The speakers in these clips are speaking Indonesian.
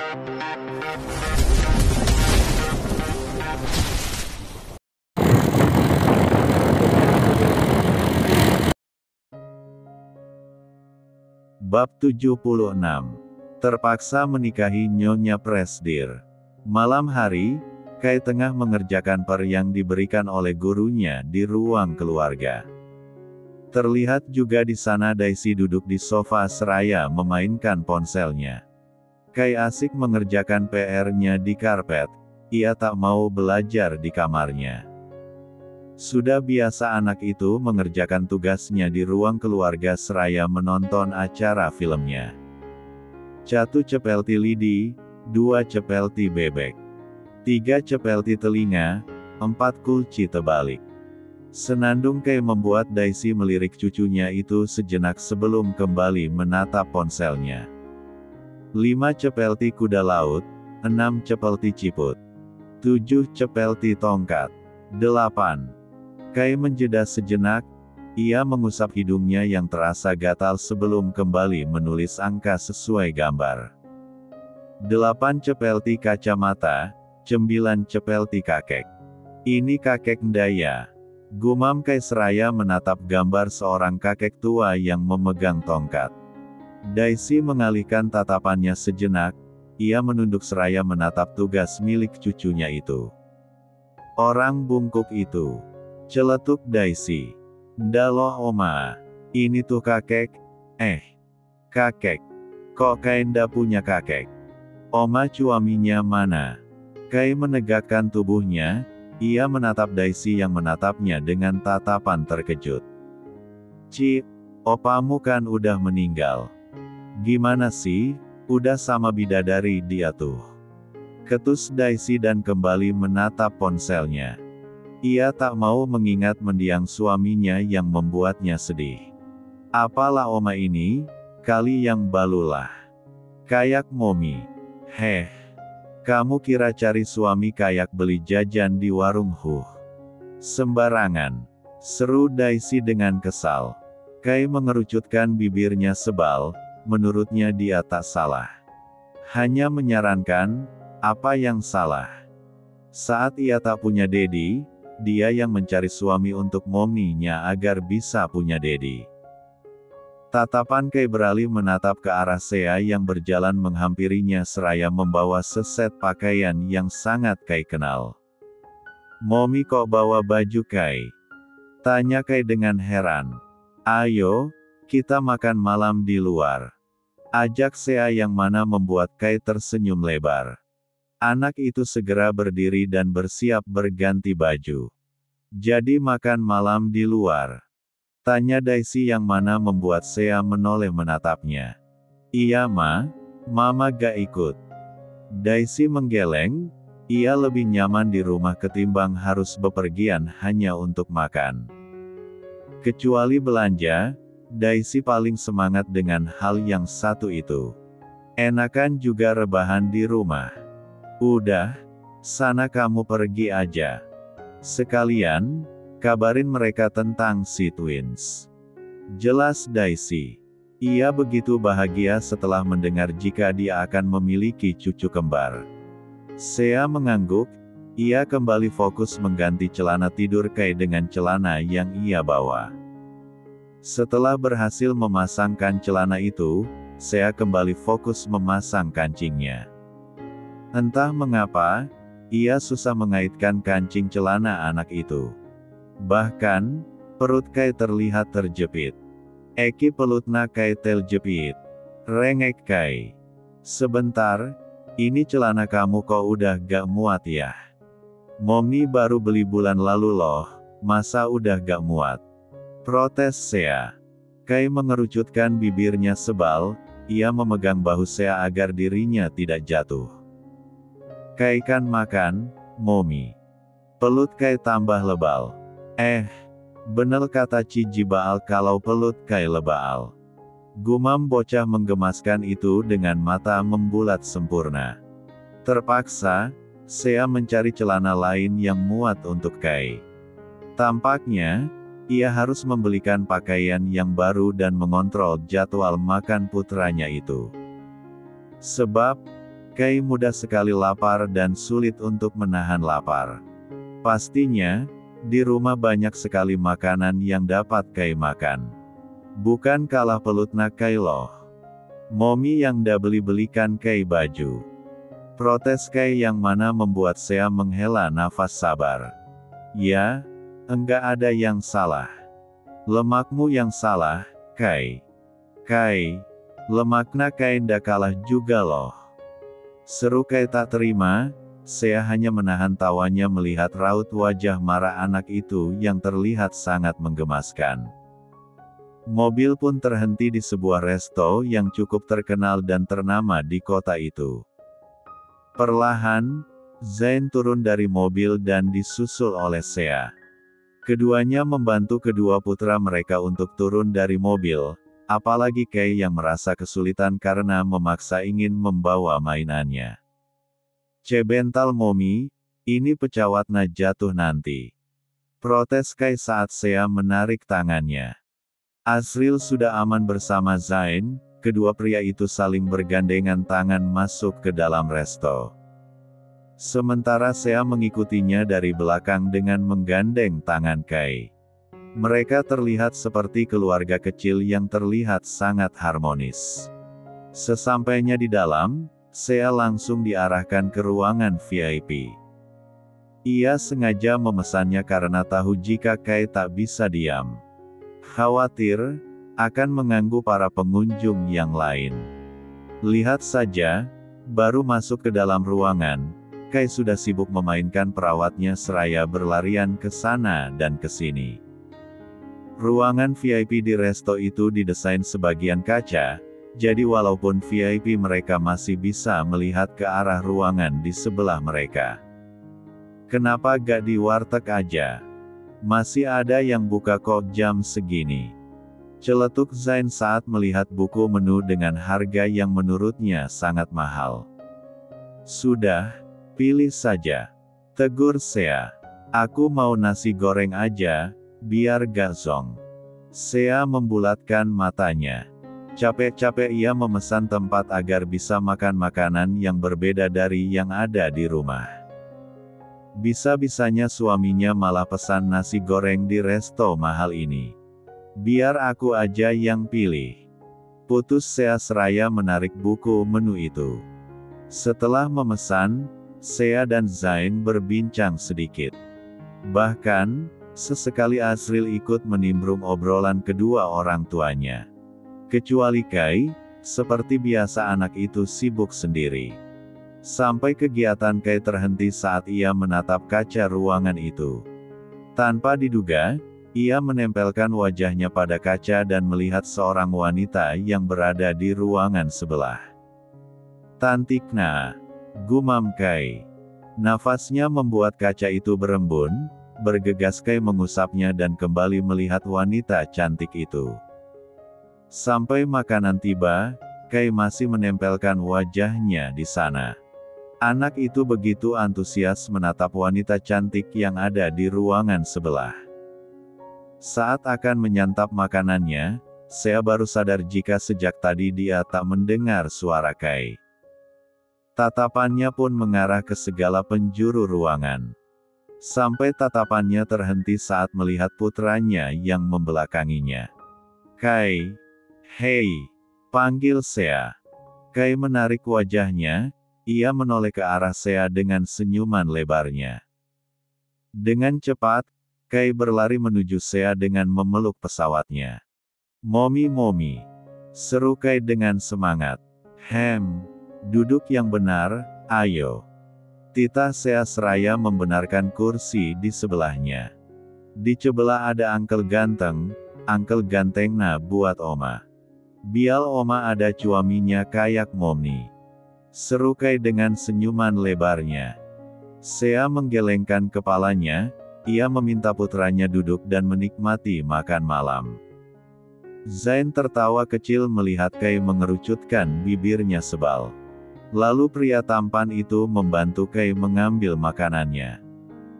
Bab 76. Terpaksa menikahi Nyonya Presdir. Malam hari, Kai tengah mengerjakan PR yang diberikan oleh gurunya di ruang keluarga. Terlihat juga di sana Daisy duduk di sofa seraya memainkan ponselnya. Kai asik mengerjakan PR-nya di karpet. Ia tak mau belajar di kamarnya. Sudah biasa anak itu mengerjakan tugasnya di ruang keluarga seraya menonton acara filmnya. 1 cepelti lidi, 2 cepelti bebek, 3 cepelti telinga, 4 kulci terbalik. Senandung Kai membuat Daisy melirik cucunya itu sejenak sebelum kembali menatap ponselnya. 5 cepelti kuda laut, 6 cepelti ciput, 7 cepelti tongkat, 8. Kai menjeda sejenak, ia mengusap hidungnya yang terasa gatal sebelum kembali menulis angka sesuai gambar. 8 cepelti kacamata, 9 cepelti kakek. Ini kakek Ndaya. Gumam Kai seraya menatap gambar seorang kakek tua yang memegang tongkat. Daisy mengalihkan tatapannya sejenak, ia menunduk seraya menatap tugas milik cucunya itu. Orang bungkuk itu. Celetuk Daisy. Ndaloh oma. Ini tuh kakek. Kakek. Kok Kai ndak punya kakek? Oma suaminya mana? Kai menegakkan tubuhnya, ia menatap Daisy yang menatapnya dengan tatapan terkejut. Ci, opamu kan udah meninggal. Gimana sih, udah sama bidadari dia tuh. Ketus Daisy dan kembali menatap ponselnya. Ia tak mau mengingat mendiang suaminya yang membuatnya sedih. Apalah oma ini, kali yang balulah. Kayak momi. Kamu kira cari suami kayak beli jajan di warung sembarangan. Seru Daisy dengan kesal. Kai mengerucutkan bibirnya sebal, menurutnya dia tak salah. Hanya menyarankan, apa yang salah? Saat ia tak punya dedi, dia yang mencari suami untuk mominya agar bisa punya dedi. Tatapan Kai beralih menatap ke arah Sea yang berjalan menghampirinya seraya membawa seset pakaian yang sangat Kai kenal. Momi kok bawa baju Kai? Tanya Kai dengan heran. Ayo, kita makan malam di luar. Ajak Sea yang mana membuat Kai tersenyum lebar. Anak itu segera berdiri dan bersiap berganti baju. Jadi makan malam di luar? Tanya Daisy yang mana membuat Sea menoleh menatapnya. Iya mama gak ikut. Daisy menggeleng, ia lebih nyaman di rumah ketimbang harus bepergian hanya untuk makan. Kecuali belanja, Daisy paling semangat dengan hal yang satu itu. Enakan juga rebahan di rumah. Udah, sana kamu pergi aja. Sekalian, kabarin mereka tentang si twins. Jelas Daisy. Ia begitu bahagia setelah mendengar jika dia akan memiliki cucu kembar. Sea mengangguk, ia kembali fokus mengganti celana tidur Kai dengan celana yang ia bawa. Setelah berhasil memasangkan celana itu, Sea kembali fokus memasang kancingnya. Entah mengapa, ia susah mengaitkan kancing celana anak itu. Bahkan, perut Kai terlihat terjepit. Eki pelutna Kai teljepit. Rengek Kai. Sebentar, ini celana kamu kok udah gak muat ya? Momi baru beli bulan lalu loh, masa udah gak muat? Protes Sea. Kai mengerucutkan bibirnya sebal, ia memegang bahu Sea agar dirinya tidak jatuh. Kai kan makan, Momi. Pelut Kai tambah lebal. Bener kata Ciji Baal kalau pelut Kai lebal. Gumam bocah menggemaskan itu dengan mata membulat sempurna. Terpaksa, Sea mencari celana lain yang muat untuk Kai. Tampaknya, ia harus membelikan pakaian yang baru dan mengontrol jadwal makan putranya itu. Sebab, Kay mudah sekali lapar dan sulit untuk menahan lapar. Pastinya, di rumah banyak sekali makanan yang dapat Kay makan. Bukan kalah pelutna Kay loh. Momi yang dah belikan Kay baju. Protes Kay yang mana membuat Sea menghela nafas sabar. Ya, enggak ada yang salah. Lemakmu yang salah, Kay. Kay, lemakna Kay ndak kalah juga loh. Seru Kay tak terima, Sea hanya menahan tawanya melihat raut wajah marah anak itu yang terlihat sangat menggemaskan. Mobil pun terhenti di sebuah resto yang cukup terkenal dan ternama di kota itu. Perlahan, Zain turun dari mobil dan disusul oleh Sea. Keduanya membantu kedua putra mereka untuk turun dari mobil. Apalagi Kay yang merasa kesulitan karena memaksa ingin membawa mainannya. Cebental Momi, ini pecawatna jatuh nanti. Protes Kay saat Sea menarik tangannya. Asril sudah aman bersama Zain, kedua pria itu saling bergandengan tangan masuk ke dalam resto. Sementara Sea mengikutinya dari belakang dengan menggandeng tangan Kay. Mereka terlihat seperti keluarga kecil yang terlihat sangat harmonis. Sesampainya di dalam, Sea langsung diarahkan ke ruangan VIP. Ia sengaja memesannya karena tahu jika Kay tak bisa diam. Khawatir akan mengganggu para pengunjung yang lain. Lihat saja, baru masuk ke dalam ruangan, Kay sudah sibuk memainkan perawatnya seraya berlarian ke sana dan ke sini. Ruangan VIP di resto itu didesain sebagian kaca, jadi walaupun VIP mereka masih bisa melihat ke arah ruangan di sebelah mereka. Kenapa gak di warteg aja? Masih ada yang buka kok jam segini. Celetuk Zain saat melihat buku menu dengan harga yang menurutnya sangat mahal. Sudah, pilih saja. Tegur Sea. Aku mau nasi goreng aja, biar gak zong. Sea membulatkan matanya. Capek-capek ia memesan tempat agar bisa makan makanan yang berbeda dari yang ada di rumah. Bisa-bisanya suaminya malah pesan nasi goreng di resto mahal ini. Biar aku aja yang pilih. Putus Sea seraya menarik buku menu itu. Setelah memesan, Sea dan Zain berbincang sedikit. Bahkan, sesekali Asril ikut menimbrung obrolan kedua orang tuanya. Kecuali Kay, seperti biasa anak itu sibuk sendiri. Sampai kegiatan Kay terhenti saat ia menatap kaca ruangan itu. Tanpa diduga, ia menempelkan wajahnya pada kaca dan melihat seorang wanita yang berada di ruangan sebelah. Tantikna, gumam Kay. Nafasnya membuat kaca itu berembun, bergegas Kay mengusapnya dan kembali melihat wanita cantik itu. Sampai makanan tiba, Kay masih menempelkan wajahnya di sana. Anak itu begitu antusias menatap wanita cantik yang ada di ruangan sebelah. Saat akan menyantap makanannya, Sea baru sadar jika sejak tadi dia tak mendengar suara Kay. Tatapannya pun mengarah ke segala penjuru ruangan. Sampai tatapannya terhenti saat melihat putranya yang membelakanginya. Kay, hei, panggil Sea. Kay menarik wajahnya, ia menoleh ke arah Sea dengan senyuman lebarnya. Dengan cepat, Kay berlari menuju Sea dengan memeluk pesawatnya. Momi, seru Kay dengan semangat. Duduk yang benar, ayo. Titah Sea seraya membenarkan kursi di sebelahnya. Di sebelah ada Uncle ganteng, Uncle gantengna buat Oma. Bial Oma ada cuaminya kayak Momi. Seru Kay dengan senyuman lebarnya. Sea menggelengkan kepalanya, ia meminta putranya duduk dan menikmati makan malam. Zain tertawa kecil melihat Kay mengerucutkan bibirnya sebal. Lalu pria tampan itu membantu Kay mengambil makanannya.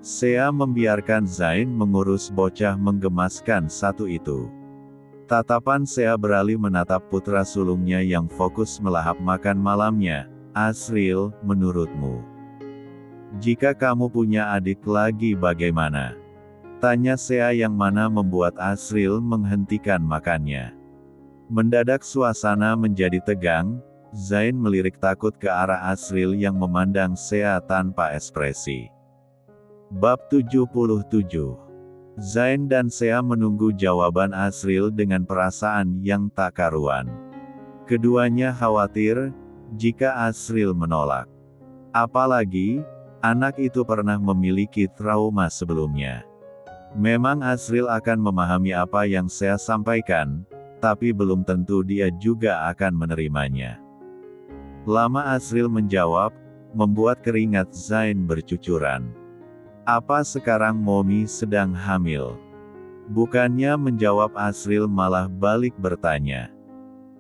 Sea membiarkan Zain mengurus bocah menggemaskan satu itu. Tatapan Sea beralih menatap putra sulungnya yang fokus melahap makan malamnya, Asril, menurutmu? Jika kamu punya adik lagi bagaimana? Tanya Sea yang mana membuat Asril menghentikan makannya. Mendadak suasana menjadi tegang, Zain melirik takut ke arah Asril yang memandang Sea tanpa ekspresi. Bab 77. Zain dan Sea menunggu jawaban Asril dengan perasaan yang tak karuan. Keduanya khawatir, jika Asril menolak. Apalagi, anak itu pernah memiliki trauma sebelumnya. Memang Asril akan memahami apa yang Sea sampaikan, tapi belum tentu dia juga akan menerimanya. Lama Asril menjawab, membuat keringat Zain bercucuran. Apa sekarang Momi sedang hamil? Bukannya menjawab, Asril malah balik bertanya.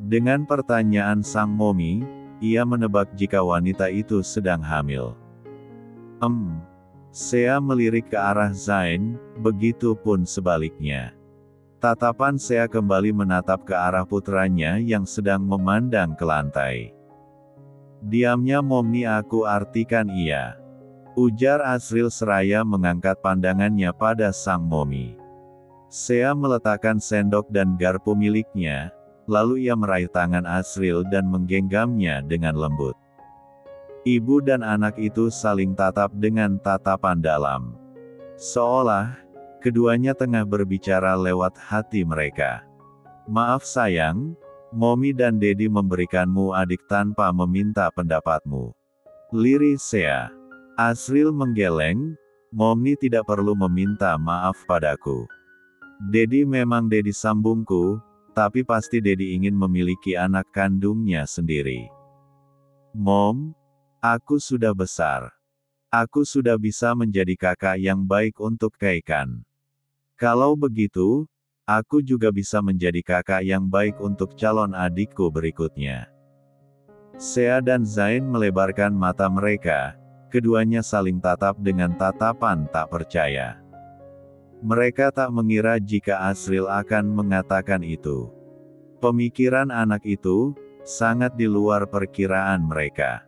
Dengan pertanyaan sang Momi, ia menebak jika wanita itu sedang hamil. Sea melirik ke arah Zain, begitu pun sebaliknya. Tatapan Sea kembali menatap ke arah putranya yang sedang memandang ke lantai. Diamnya Momni aku artikan iya. Ujar Asril seraya mengangkat pandangannya pada sang Momi. Sea meletakkan sendok dan garpu miliknya, lalu ia meraih tangan Asril dan menggenggamnya dengan lembut. Ibu dan anak itu saling tatap dengan tatapan dalam. Seolah, keduanya tengah berbicara lewat hati mereka. Maaf sayang, Momi dan Dedi memberikanmu adik tanpa meminta pendapatmu. Lirih Sea. Asril menggeleng, Momni tidak perlu meminta maaf padaku. Dedi memang Dedi sambungku, tapi pasti Dedi ingin memiliki anak kandungnya sendiri. Mom, aku sudah besar. Aku sudah bisa menjadi kakak yang baik untuk Kaikan. Kalau begitu, aku juga bisa menjadi kakak yang baik untuk calon adikku berikutnya. Sea dan Zain melebarkan mata mereka, keduanya saling tatap dengan tatapan tak percaya. Mereka tak mengira jika Asril akan mengatakan itu. Pemikiran anak itu sangat di luar perkiraan mereka.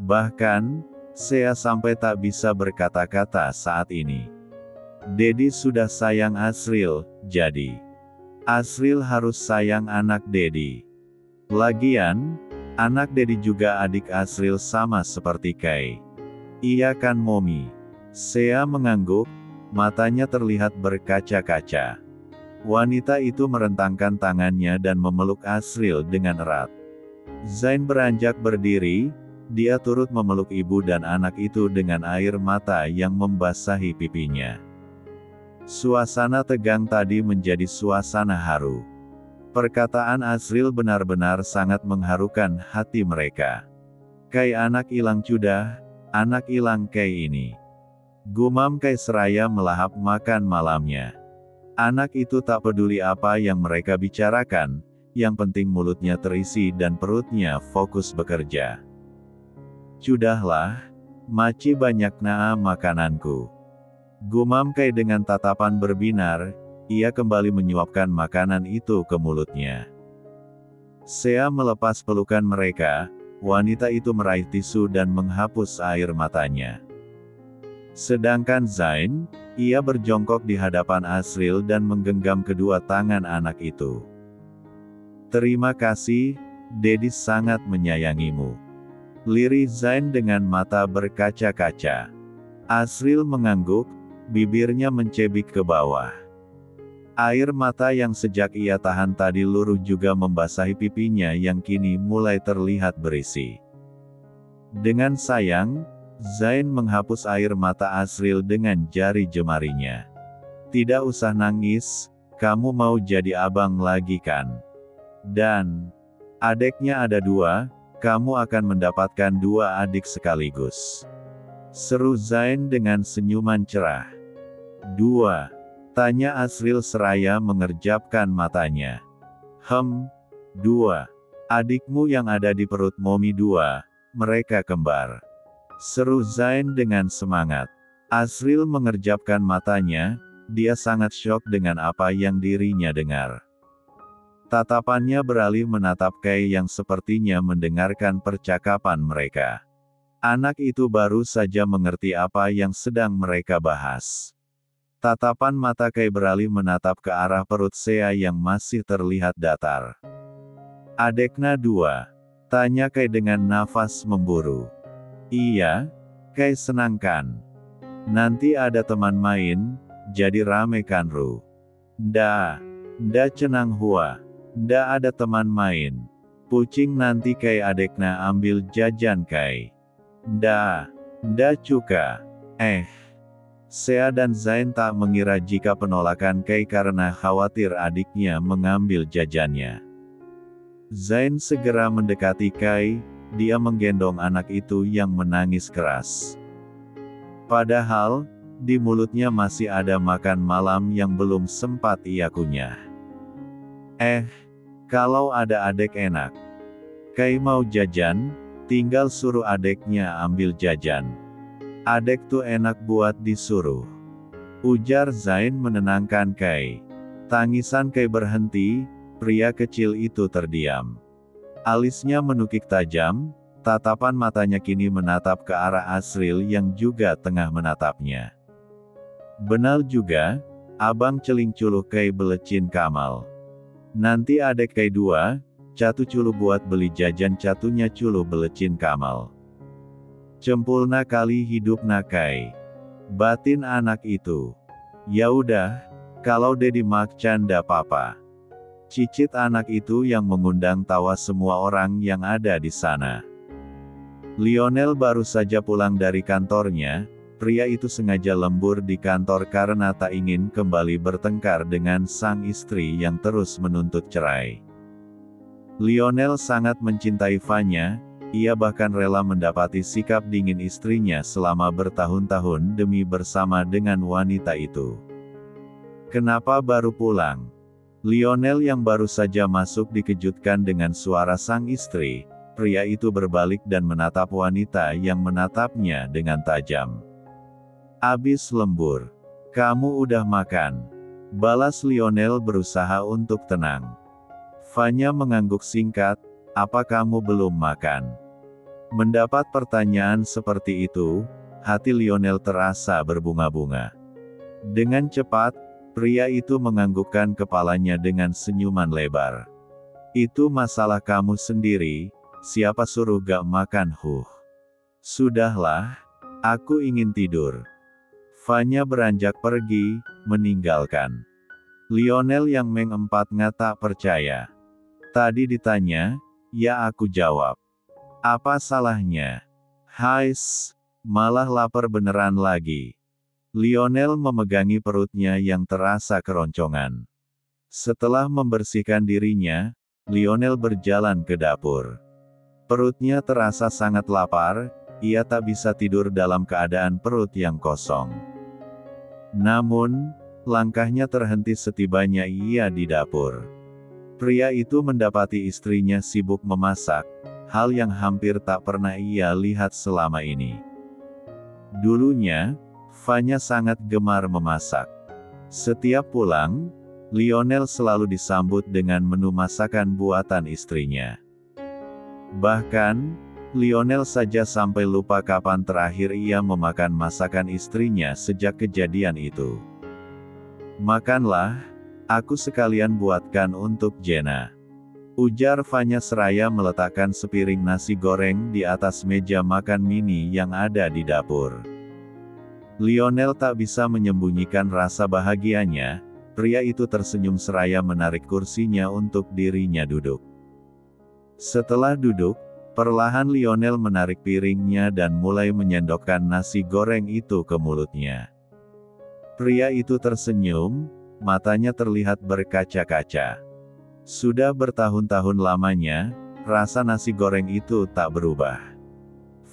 Bahkan, Sea sampai tak bisa berkata-kata saat ini. Dedi sudah sayang Asril, jadi Asril harus sayang anak Dedi. Lagian, anak Dedi juga adik Asril sama seperti Kai. Iya kan Momi? Sea mengangguk, matanya terlihat berkaca-kaca. Wanita itu merentangkan tangannya dan memeluk Asril dengan erat. Zain beranjak berdiri, dia turut memeluk ibu dan anak itu dengan air mata yang membasahi pipinya. Suasana tegang tadi menjadi suasana haru. Perkataan Asril benar-benar sangat mengharukan hati mereka. Kai anak ilang cudah, anak ilang Kai ini. Gumam Kai seraya melahap makan malamnya. Anak itu tak peduli apa yang mereka bicarakan, yang penting mulutnya terisi dan perutnya fokus bekerja. Cudahlah, maci banyak naa makananku. Gumam Kai dengan tatapan berbinar, ia kembali menyuapkan makanan itu ke mulutnya. Sea melepas pelukan mereka, wanita itu meraih tisu dan menghapus air matanya. Sedangkan Zain, ia berjongkok di hadapan Asril dan menggenggam kedua tangan anak itu. Terima kasih, Dedi sangat menyayangimu. Lirih Zain dengan mata berkaca-kaca. Asril mengangguk, bibirnya mencebik ke bawah. Air mata yang sejak ia tahan tadi luruh juga membasahi pipinya yang kini mulai terlihat berisi. Dengan sayang, Zain menghapus air mata Asril dengan jari jemarinya. Tidak usah nangis, kamu mau jadi abang lagi kan? Dan, adiknya ada dua, kamu akan mendapatkan dua adik sekaligus. Seru Zain dengan senyuman cerah. Dua? Tanya Asril seraya mengerjapkan matanya. Dua. Adikmu yang ada di perut Momi dua, mereka kembar. Seru Zain dengan semangat. Asril mengerjapkan matanya, dia sangat syok dengan apa yang dirinya dengar. Tatapannya beralih menatap Kai yang sepertinya mendengarkan percakapan mereka. Anak itu baru saja mengerti apa yang sedang mereka bahas. Tatapan mata Kai beralih menatap ke arah perut Sea yang masih terlihat datar. "Adekna dua?" tanya Kai dengan nafas memburu. "Iya," Kai senangkan. "Nanti ada teman main, jadi rame kan Ru?" "Nda cenang hua. Nda ada teman main. Pucing nanti Kai adekna ambil jajan Kai." Nda cuka." Sea dan Zain tak mengira jika penolakan Kai karena khawatir adiknya mengambil jajannya. Zain segera mendekati Kai, dia menggendong anak itu yang menangis keras. Padahal, di mulutnya masih ada makan malam yang belum sempat ia kunyah. Kalau ada adek enak. Kai mau jajan, tinggal suruh adeknya ambil jajan. Adek tuh enak buat disuruh. Ujar Zain menenangkan Kai. Tangisan Kai berhenti, pria kecil itu terdiam. Alisnya menukik tajam, tatapan matanya kini menatap ke arah Asril yang juga tengah menatapnya. "Benar juga, abang celing culuh Kai belecin Kamal. Nanti adek Kai dua, catu culuh buat beli jajan catunya culuh belecin Kamal. Cempulna kali hidupna Kai." Batin anak itu. "Ya udah, kalau Dedi mak canda papa." Cicit anak itu yang mengundang tawa semua orang yang ada di sana. Lionel baru saja pulang dari kantornya. Pria itu sengaja lembur di kantor karena tak ingin kembali bertengkar dengan sang istri yang terus menuntut cerai. Lionel sangat mencintai Vanya, ia bahkan rela mendapati sikap dingin istrinya selama bertahun-tahun demi bersama dengan wanita itu. "Kenapa baru pulang?" Lionel yang baru saja masuk dikejutkan dengan suara sang istri. Pria itu berbalik dan menatap wanita yang menatapnya dengan tajam. "Abis lembur. Kamu udah makan?" balas Lionel berusaha untuk tenang. Vanya mengangguk singkat, "Apa kamu belum makan?" Mendapat pertanyaan seperti itu, hati Lionel terasa berbunga-bunga. Dengan cepat, pria itu menganggukkan kepalanya dengan senyuman lebar. "Itu masalah kamu sendiri, siapa suruh gak makan Sudahlah, aku ingin tidur." Vanya beranjak pergi, meninggalkan Lionel yang mengempat tak percaya. Tadi ditanya, ya aku jawab. Apa salahnya? Hais, malah lapar beneran lagi. Lionel memegangi perutnya yang terasa keroncongan. Setelah membersihkan dirinya, Lionel berjalan ke dapur. Perutnya terasa sangat lapar, ia tak bisa tidur dalam keadaan perut yang kosong. Namun, langkahnya terhenti setibanya ia di dapur. Pria itu mendapati istrinya sibuk memasak, hal yang hampir tak pernah ia lihat selama ini. Dulunya, Vanya sangat gemar memasak. Setiap pulang, Lionel selalu disambut dengan menu masakan buatan istrinya. Bahkan, Lionel saja sampai lupa kapan terakhir ia memakan masakan istrinya sejak kejadian itu. "Makanlah, aku sekalian buatkan untuk Jenna," ujar Vanya seraya meletakkan sepiring nasi goreng di atas meja makan mini yang ada di dapur. Lionel tak bisa menyembunyikan rasa bahagianya, pria itu tersenyum seraya menarik kursinya untuk dirinya duduk. Setelah duduk, perlahan Lionel menarik piringnya dan mulai menyendokkan nasi goreng itu ke mulutnya. Pria itu tersenyum, matanya terlihat berkaca-kaca. Sudah bertahun-tahun lamanya, rasa nasi goreng itu tak berubah.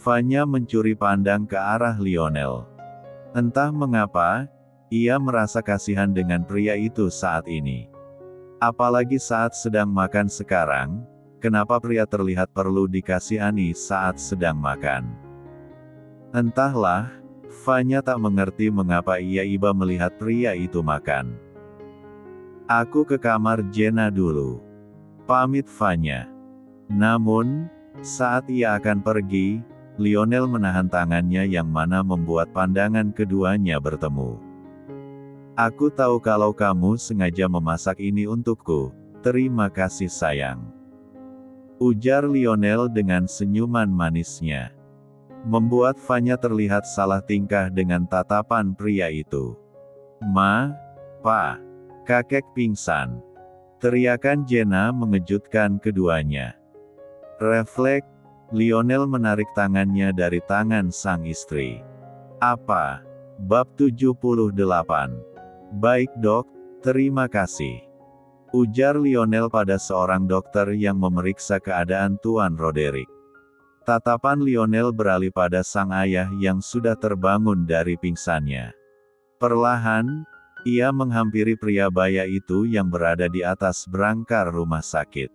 Vanya mencuri pandang ke arah Lionel. Entah mengapa, ia merasa kasihan dengan pria itu saat ini. Apalagi saat sedang makan sekarang, kenapa pria terlihat perlu dikasihani saat sedang makan? Entahlah, Vanya tak mengerti mengapa ia iba melihat pria itu makan. "Aku ke kamar Jenna dulu," Pamit Vanya. Namun, saat ia akan pergi, Lionel menahan tangannya yang mana membuat pandangan keduanya bertemu. Aku tahu kalau kamu sengaja memasak ini untukku. Terima kasih sayang. Ujar Lionel dengan senyuman manisnya. Membuat Vanya terlihat salah tingkah dengan tatapan pria itu. Ma, Pa, kakek pingsan. Teriakan Jenna mengejutkan keduanya. Refleks, Lionel menarik tangannya dari tangan sang istri. Apa? Bab 78. Baik dok, terima kasih. Ujar Lionel pada seorang dokter yang memeriksa keadaan Tuan Roderick. Tatapan Lionel beralih pada sang ayah yang sudah terbangun dari pingsannya. Perlahan, ia menghampiri pria baya itu yang berada di atas berangkar rumah sakit.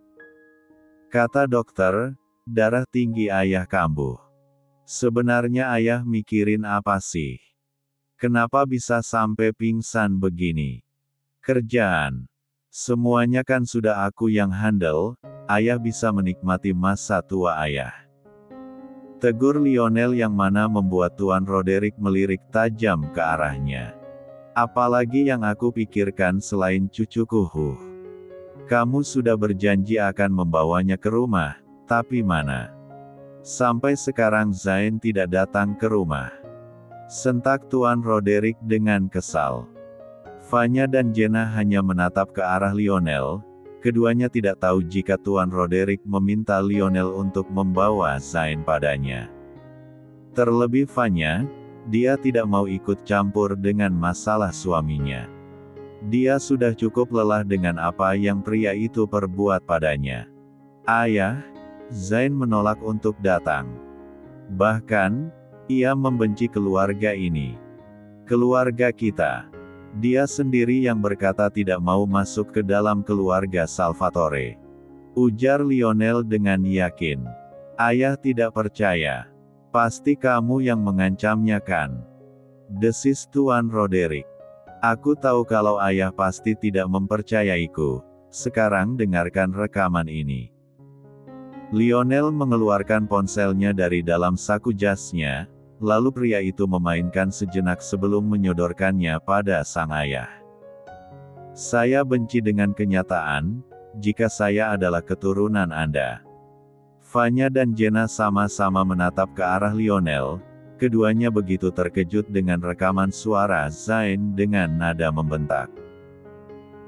Kata dokter, darah tinggi ayah kambuh. Sebenarnya ayah mikirin apa sih? Kenapa bisa sampai pingsan begini? Kerjaan. Semuanya kan sudah aku yang handle, ayah bisa menikmati masa tua ayah. Tegur Lionel yang mana membuat Tuan Roderick melirik tajam ke arahnya. Apalagi yang aku pikirkan selain cucuku. Kamu sudah berjanji akan membawanya ke rumah, tapi mana? Sampai sekarang Zain tidak datang ke rumah. Sentak Tuan Roderick dengan kesal. Vanya dan Jenna hanya menatap ke arah Lionel. Keduanya tidak tahu jika Tuan Roderick meminta Lionel untuk membawa Zain padanya. Terlebih Vanya, dia tidak mau ikut campur dengan masalah suaminya. Dia sudah cukup lelah dengan apa yang pria itu perbuat padanya. Ayah, Zain menolak untuk datang. Bahkan, ia membenci keluarga ini. Keluarga kita. Dia sendiri yang berkata tidak mau masuk ke dalam keluarga Salvatore. Ujar Lionel dengan yakin. Ayah tidak percaya. Pasti kamu yang mengancamnya kan? Desis Tuan Roderick. Aku tahu kalau ayah pasti tidak mempercayaiku. Sekarang dengarkan rekaman ini. Lionel mengeluarkan ponselnya dari dalam saku jasnya, lalu pria itu memainkan sejenak sebelum menyodorkannya pada sang ayah. Saya benci dengan kenyataan, jika saya adalah keturunan Anda. Vanya dan Jenna sama-sama menatap ke arah Lionel, keduanya begitu terkejut dengan rekaman suara Zain dengan nada membentak.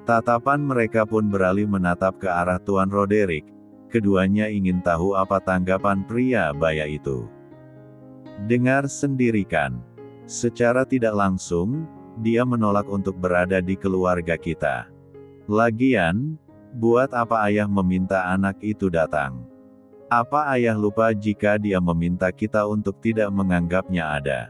Tatapan mereka pun beralih menatap ke arah Tuan Roderick, keduanya ingin tahu apa tanggapan pria baya itu. Dengar sendiri kan, secara tidak langsung, dia menolak untuk berada di keluarga kita. Lagian, buat apa ayah meminta anak itu datang? Apa ayah lupa jika dia meminta kita untuk tidak menganggapnya ada?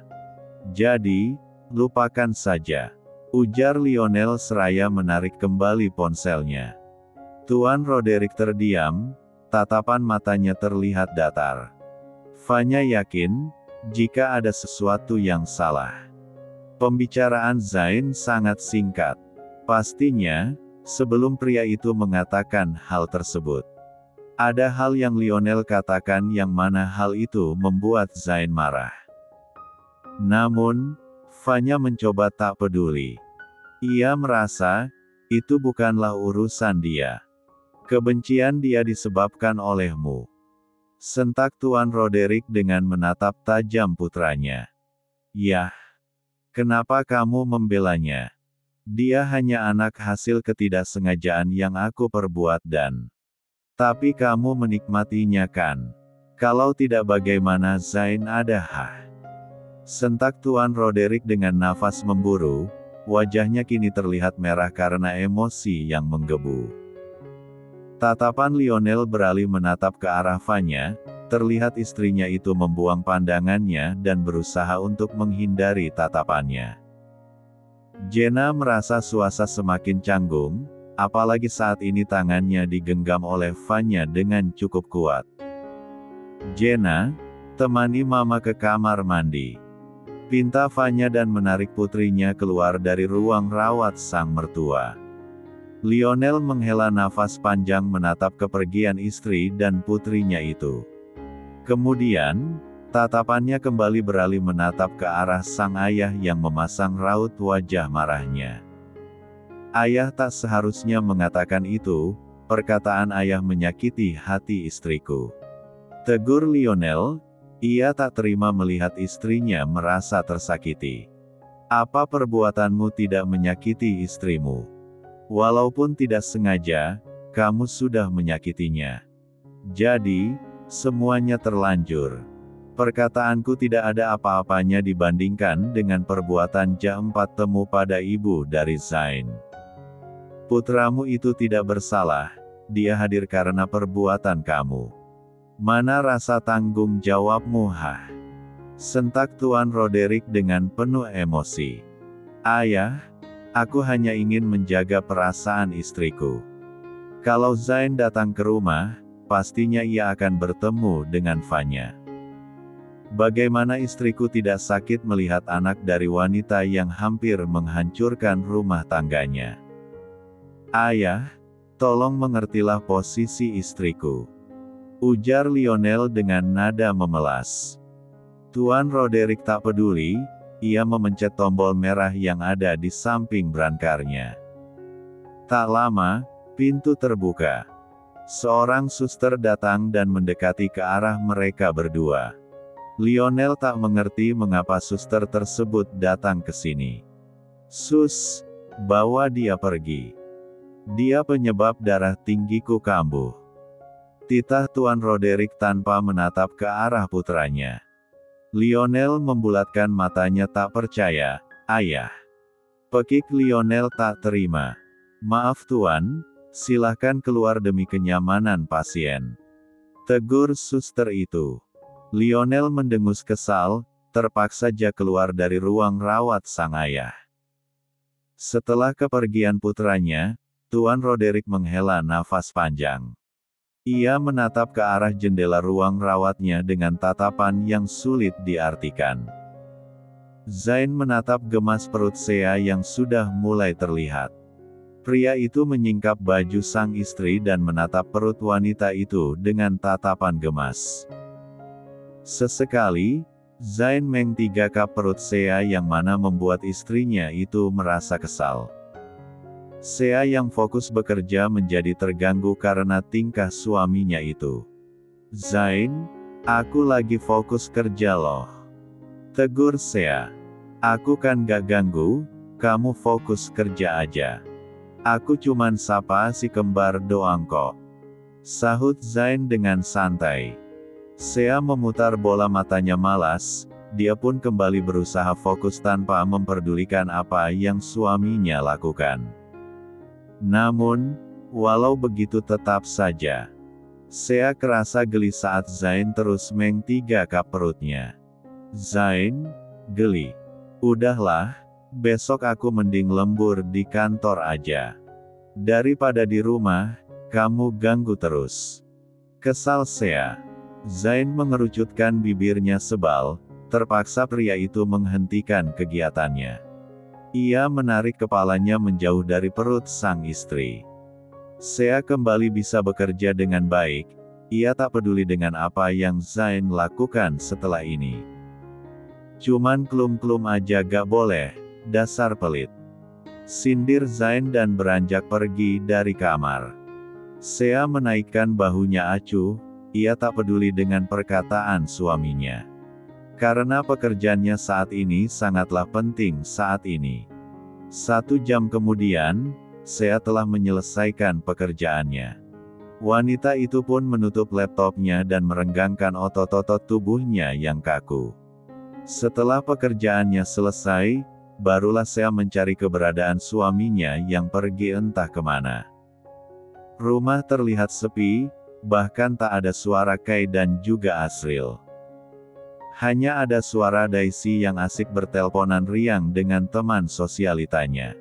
Jadi, lupakan saja. Ujar Lionel seraya menarik kembali ponselnya. Tuan Roderick terdiam, tatapan matanya terlihat datar. Vanya yakin, jika ada sesuatu yang salah. Pembicaraan Zain sangat singkat. Pastinya, sebelum pria itu mengatakan hal tersebut. Ada hal yang Lionel katakan yang mana hal itu membuat Zain marah. Namun, Vanya mencoba tak peduli. Ia merasa, itu bukanlah urusan dia. Kebencian dia disebabkan olehmu. Sentak Tuan Roderick dengan menatap tajam putranya. Yah, kenapa kamu membelanya? Dia hanya anak hasil ketidaksengajaan yang aku perbuat dan... Tapi kamu menikmatinya kan? Kalau tidak bagaimana Zain ada hah? Sentak Tuan Roderick dengan nafas memburu, wajahnya kini terlihat merah karena emosi yang menggebu. Tatapan Lionel beralih menatap ke arah Vanya, terlihat istrinya itu membuang pandangannya dan berusaha untuk menghindari tatapannya. Jenna merasa suasana semakin canggung, apalagi saat ini tangannya digenggam oleh Vanya dengan cukup kuat. Jenna, temani mama ke kamar mandi. Pinta Vanya dan menarik putrinya keluar dari ruang rawat sang mertua. Lionel menghela nafas panjang menatap kepergian istri dan putrinya itu. Kemudian, tatapannya kembali beralih menatap ke arah sang ayah yang memasang raut wajah marahnya. Ayah tak seharusnya mengatakan itu, perkataan ayah menyakiti hati istriku. Tegur Lionel, ia tak terima melihat istrinya merasa tersakiti. Apa perbuatanmu tidak menyakiti istrimu? Walaupun tidak sengaja, kamu sudah menyakitinya. Jadi, semuanya terlanjur. Perkataanku tidak ada apa-apanya dibandingkan dengan perbuatan jahat temu pada ibu dari Zain. Putramu itu tidak bersalah, dia hadir karena perbuatan kamu. Mana rasa tanggung jawabmu, Hah? Sentak Tuan Roderick dengan penuh emosi. Ayah, aku hanya ingin menjaga perasaan istriku. Kalau Zain datang ke rumah, pastinya ia akan bertemu dengan Vanya. Bagaimana istriku tidak sakit melihat anak dari wanita yang hampir menghancurkan rumah tangganya? Ayah, tolong mengertilah posisi istriku. Ujar Lionel dengan nada memelas. Tuan Roderick tak peduli, ia memencet tombol merah yang ada di samping brankarnya. Tak lama, pintu terbuka. Seorang suster datang dan mendekati ke arah mereka berdua. Lionel tak mengerti mengapa suster tersebut datang ke sini. Sus, bawa dia pergi. Dia penyebab darah tinggiku kambuh. Titah Tuan Roderick tanpa menatap ke arah putranya. Lionel membulatkan matanya tak percaya. Ayah. Pekik Lionel tak terima. Maaf Tuan, silahkan keluar demi kenyamanan pasien. Tegur suster itu. Lionel mendengus kesal, terpaksa saja keluar dari ruang rawat sang ayah. Setelah kepergian putranya, Tuan Roderick menghela nafas panjang. Ia menatap ke arah jendela ruang rawatnya dengan tatapan yang sulit diartikan. Zain menatap gemas perut Sea yang sudah mulai terlihat. Pria itu menyingkap baju sang istri dan menatap perut wanita itu dengan tatapan gemas. Sesekali, Zain mengtigakap perut Sea yang mana membuat istrinya itu merasa kesal. Sea yang fokus bekerja menjadi terganggu karena tingkah suaminya itu. Zain, aku lagi fokus kerja loh. Tegur Sea. Aku kan gak ganggu, kamu fokus kerja aja. Aku cuman sapa si kembar doang kok. Sahut Zain dengan santai. Sea memutar bola matanya malas, dia pun kembali berusaha fokus tanpa memperdulikan apa yang suaminya lakukan. Namun, walau begitu tetap saja. Sea kerasa geli saat Zain terus mengtigakap perutnya. Zain, geli. Udahlah, besok aku mending lembur di kantor aja. Daripada di rumah, kamu ganggu terus. Kesal Sea. Zain mengerucutkan bibirnya sebal, terpaksa pria itu menghentikan kegiatannya. Ia menarik kepalanya menjauh dari perut sang istri. Sea kembali bisa bekerja dengan baik, ia tak peduli dengan apa yang Zain lakukan setelah ini. Cuman klum-klum aja gak boleh, dasar pelit. Sindir Zain dan beranjak pergi dari kamar. Sea menaikkan bahunya acuh, ia tak peduli dengan perkataan suaminya. Karena pekerjaannya saat ini sangatlah penting saat ini. 1 jam kemudian, Sea telah menyelesaikan pekerjaannya. Wanita itu pun menutup laptopnya dan merenggangkan otot-otot tubuhnya yang kaku. Setelah pekerjaannya selesai, barulah Sea mencari keberadaan suaminya yang pergi entah kemana. Rumah terlihat sepi, bahkan tak ada suara Kai dan juga Asril. Hanya ada suara Daisy yang asik bertelponan riang dengan teman sosialitanya.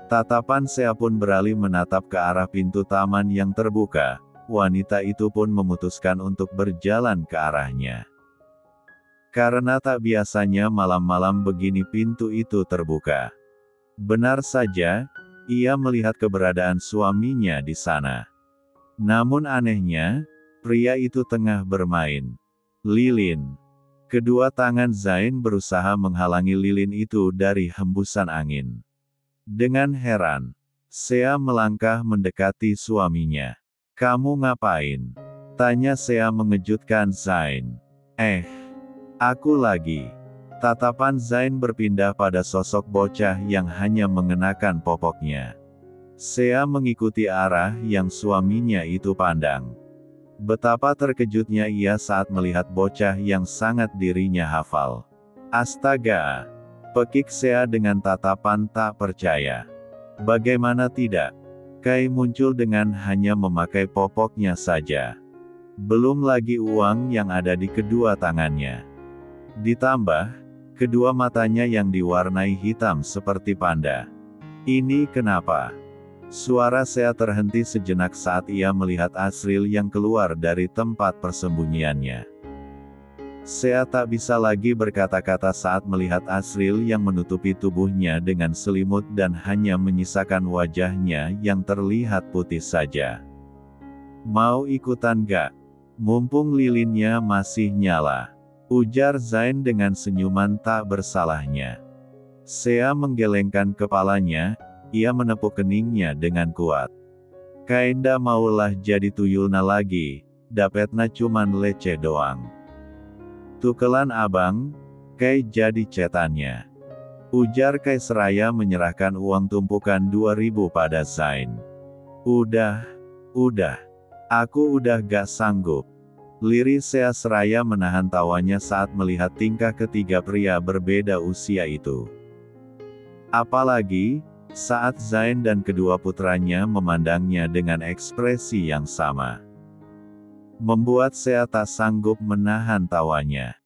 Tatapan Sea pun beralih menatap ke arah pintu taman yang terbuka, wanita itu pun memutuskan untuk berjalan ke arahnya. Karena tak biasanya malam-malam begini pintu itu terbuka. Benar saja, Ia melihat keberadaan suaminya di sana. Namun anehnya, pria itu tengah bermain lilin. Kedua tangan Zain berusaha menghalangi lilin itu dari hembusan angin. Dengan heran, Sea melangkah mendekati suaminya. "Kamu ngapain?" tanya Sea mengejutkan Zain. Aku lagi." Tatapan Zain berpindah pada sosok bocah yang hanya mengenakan popoknya. Sea mengikuti arah yang suaminya itu pandang. Betapa terkejutnya ia saat melihat bocah yang sangat dirinya hafal. "Astaga!" pekik Sea dengan tatapan tak percaya. Bagaimana tidak? Kai muncul dengan hanya memakai popoknya saja. Belum lagi uang yang ada di kedua tangannya. Ditambah, kedua matanya yang diwarnai hitam seperti panda. Ini kenapa? Suara Sea terhenti sejenak saat ia melihat Asriel yang keluar dari tempat persembunyiannya. Sea tak bisa lagi berkata-kata saat melihat Asriel yang menutupi tubuhnya dengan selimut dan hanya menyisakan wajahnya yang terlihat putih saja. "Mau ikutan gak? Mumpung lilinnya masih nyala," ujar Zain dengan senyuman tak bersalahnya. Sea menggelengkan kepalanya, ia menepuk keningnya dengan kuat. "Kainda maulah jadi tuyulna lagi, dapetna cuman leceh doang. Tukelan abang, Kai jadi cetannya," ujar Kai seraya menyerahkan uang tumpukan 2.000 pada Zain. Udah, aku udah gak sanggup." Lirik Sea seraya menahan tawanya saat melihat tingkah ketiga pria berbeda usia itu. Apalagi, saat Zain dan kedua putranya memandangnya dengan ekspresi yang sama. Membuat Sea tak sanggup menahan tawanya.